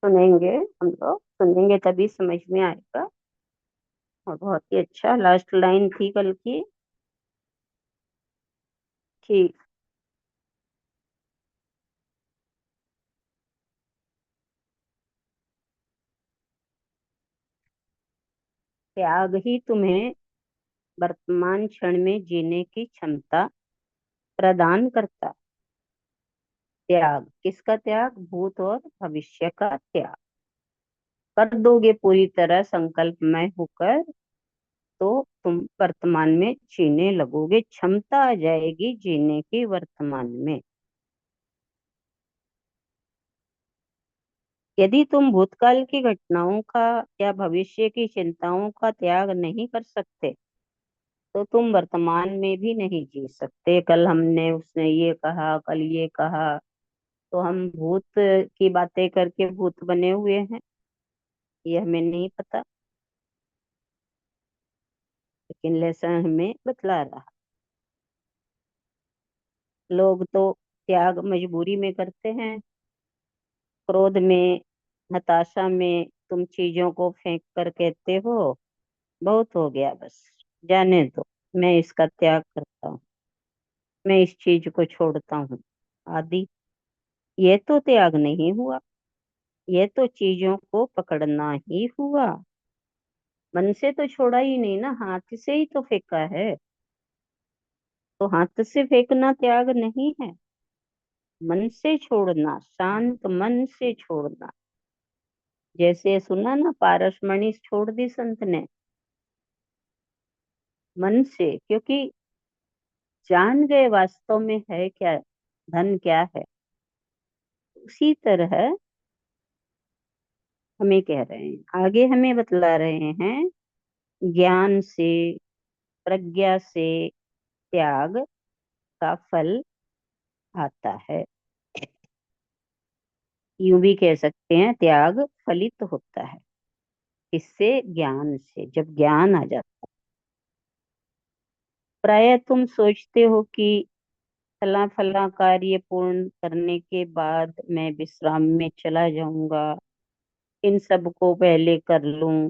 सुनेंगे। हम लोग सुनेंगे तभी समझ में आएगा। और बहुत ही अच्छा, लास्ट लाइन थी कल की। ठीक। त्याग ही तुम्हें वर्तमान क्षण में जीने की क्षमता प्रदान करता। त्याग किसका त्याग? भूत और भविष्य का त्याग कर दोगे पूरी तरह संकल्पमय होकर, तो तुम वर्तमान में जीने लगोगे, क्षमता आ जाएगी जीने की वर्तमान में। यदि तुम भूतकाल की घटनाओं का या भविष्य की चिंताओं का त्याग नहीं कर सकते, तो तुम वर्तमान में भी नहीं जी सकते। कल हमने उसने ये कहा, कल ये कहा, तो हम भूत की बातें करके भूत बने हुए हैं, ये हमें नहीं पता। लेकिन लेसन हमें बतला रहा। लोग तो त्याग मजबूरी में करते हैं, क्रोध में, हताशा में तुम चीजों को फेंक कर कहते हो बहुत हो गया, बस जाने दो, मैं इसका त्याग करता हूँ, मैं इस चीज को छोड़ता हूँ आदि। ये तो त्याग नहीं हुआ, ये तो चीजों को पकड़ना ही हुआ। मन से तो छोड़ा ही नहीं ना, हाथ से ही तो फेंका है। तो हाथ से फेंकना त्याग नहीं है, मन से छोड़ना, शांत मन से छोड़ना। जैसे सुना ना, पारसमणि छोड़ दी संत ने मन से, क्योंकि जान गए वास्तव में है क्या, धन क्या है। उसी तरह हमें कह रहे हैं, आगे हमें बतला रहे हैं, ज्ञान से, प्रज्ञा से त्याग का फल आता है। यूं भी कह सकते हैं, त्याग फलित होता है। इससे, ज्ञान से, जब ज्ञान आ जाता है। प्राय तुम सोचते हो कि फला फला कार्य पूर्ण करने के बाद मैं विश्राम में चला जाऊंगा, इन सब को पहले कर लूं,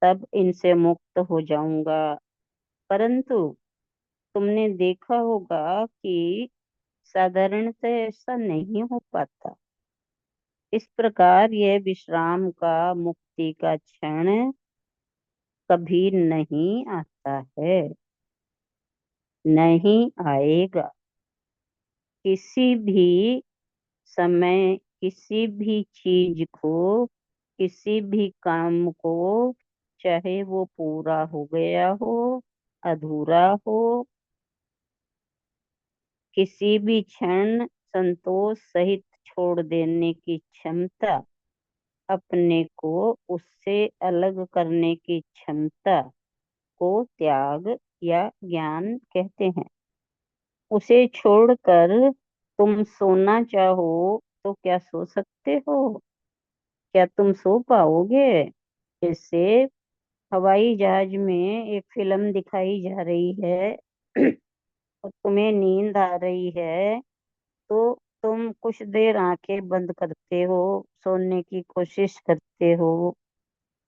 तब इनसे मुक्त हो जाऊंगा। परंतु तुमने देखा होगा कि साधारणतः ऐसा नहीं हो पाता। इस प्रकार यह विश्राम का, मुक्ति का क्षण कभी नहीं आता है, नहीं आएगा। किसी भी समय किसी भी चीज को, किसी भी काम को, चाहे वो पूरा हो गया हो, अधूरा हो, किसी भी क्षण संतोष सहित छोड़ देने की क्षमता, अपने को उससे अलग करने की क्षमता को त्याग या ज्ञान कहते हैं। उसे छोड़कर तुम सोना चाहो तो क्या सो सकते हो? क्या तुम सो पाओगे? जैसे हवाई जहाज में एक फिल्म दिखाई जा रही है और तुम्हें नींद आ रही है, तो तुम कुछ देर आंखें बंद करते हो, सोने की कोशिश करते हो,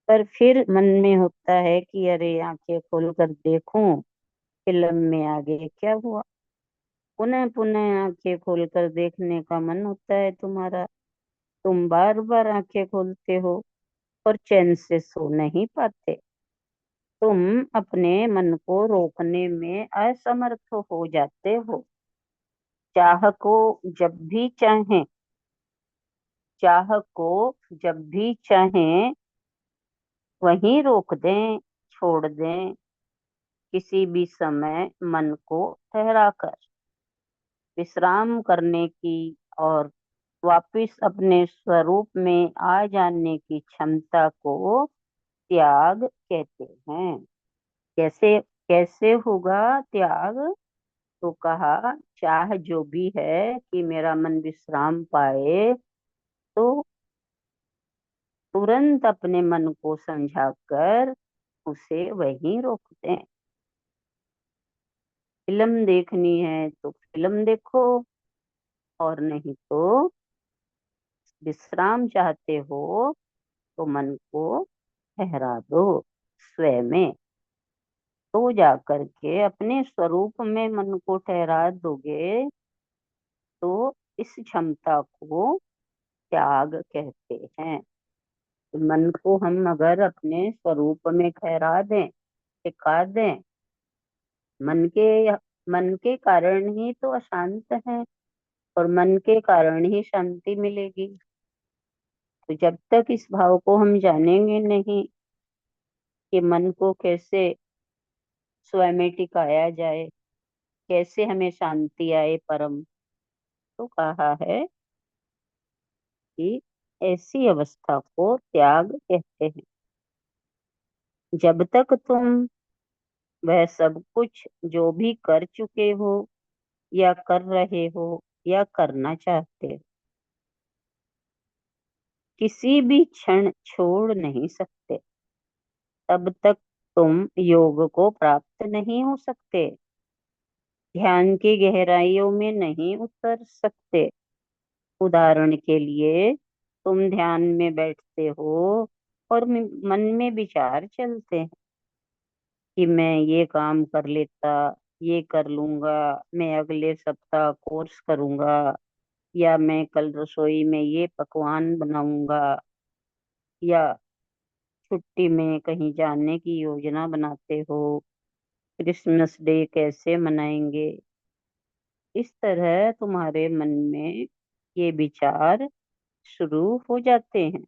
पर फिर मन में होता है कि अरे आंखें खोल कर देखूं फिल्म में आगे क्या हुआ। पुनः पुनः आंखें खोलकर देखने का मन होता है तुम्हारा। तुम बार बार आंखें खोलते हो और चैन से सो नहीं पाते। तुम अपने मन को रोकने में असमर्थ हो जाते हो। चाह को जब भी चाहें, चाह को जब भी चाहें वहीं रोक दें, छोड़ दें, किसी भी समय मन को ठहरा कर विश्राम करने की और वापिस अपने स्वरूप में आ जाने की क्षमता को त्याग कहते हैं। कैसे कैसे होगा त्याग? तो कहा, चाह जो भी है कि मेरा मन विश्राम पाए, तो तुरंत अपने मन को समझाकर उसे वहीं रोक दें। फिल्म देखनी है तो फिल्म देखो, और नहीं तो विश्राम चाहते हो तो मन को ठहरा दो स्वयं में। तो जा करके अपने स्वरूप में मन को ठहरा दोगे तो इस क्षमता को त्याग कहते हैं। तो मन को हम अगर अपने स्वरूप में ठहरा दें, टिका दें, मन के मन के कारण ही तो अशांत है और मन के कारण ही शांति मिलेगी। तो जब तक इस भाव को हम जानेंगे नहीं कि मन को कैसे स्वयं में टिकाया जाए, कैसे हमें शांति आए परम, तो कहा है कि ऐसी अवस्था को त्याग कहते हैं। जब तक तुम वह सब कुछ जो भी कर चुके हो या कर रहे हो या करना चाहते हो, किसी भी क्षण छोड़ नहीं सकते, तब तक तुम योग को प्राप्त नहीं हो सकते, ध्यान की गहराइयों में नहीं उतर सकते। उदाहरण के लिए तुम ध्यान में बैठते हो और मन में विचार चलते हैं कि मैं ये काम कर लेता, ये कर लूंगा, मैं अगले सप्ताह कोर्स करूंगा, या मैं कल रसोई में ये पकवान बनाऊंगा, या छुट्टी में कहीं जाने की योजना बनाते हो, क्रिसमस डे कैसे मनाएंगे। इस तरह तुम्हारे मन में ये विचार शुरू हो जाते हैं।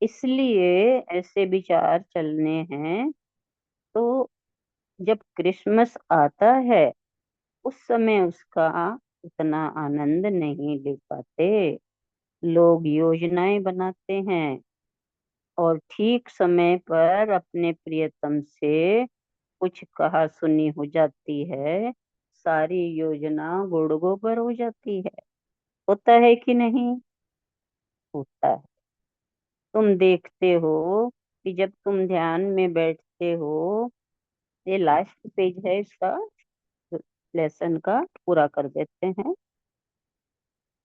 इसलिए ऐसे विचार चलने हैं। तो जब क्रिसमस आता है उस समय उसका उतना आनंद नहीं ले पाते। लोग योजनाएं बनाते हैं और ठीक समय पर अपने प्रियतम से कुछ कहा सुनी हो जाती है, सारी योजना गुड़ गोबर हो जाती है। होता है कि नहीं? होता है। तुम देखते हो कि जब तुम ध्यान में बैठते हो, ये लास्ट पेज है इसका, लेसन का पूरा कर देते हैं।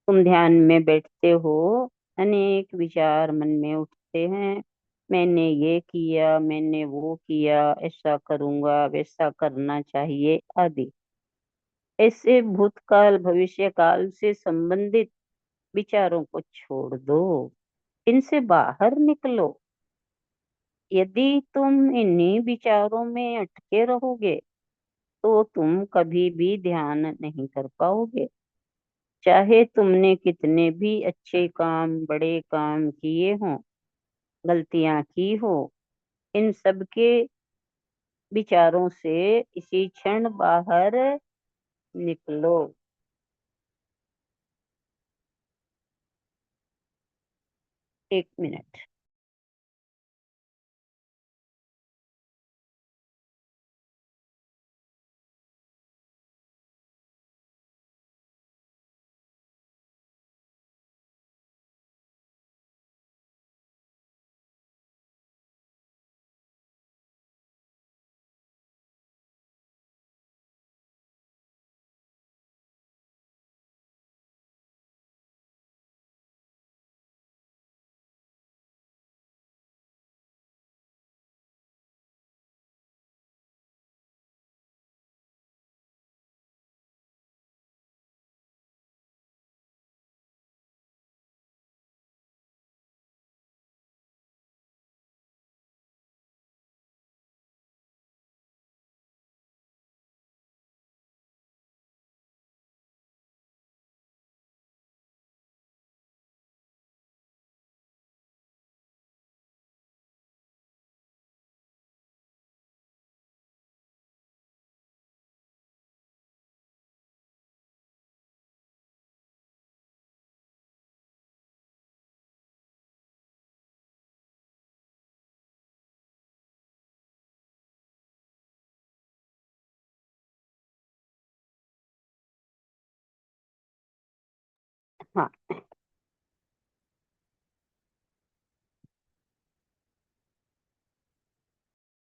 तुम ध्यान में बैठते हो, अनेक विचार मन में उठते हैं। मैंने ये किया, मैंने वो किया, ऐसा करूंगा, वैसा करना चाहिए आदि। ऐसे भूतकाल भविष्य काल से संबंधित विचारों को छोड़ दो, इनसे बाहर निकलो। यदि तुम इन्हीं विचारों में अटके रहोगे तो तुम कभी भी ध्यान नहीं कर पाओगे। चाहे तुमने कितने भी अच्छे काम, बड़े काम किए हों, गलतियां की हो, इन सब के विचारों से इसी क्षण बाहर निकलो। 1 मिनट। हाँ,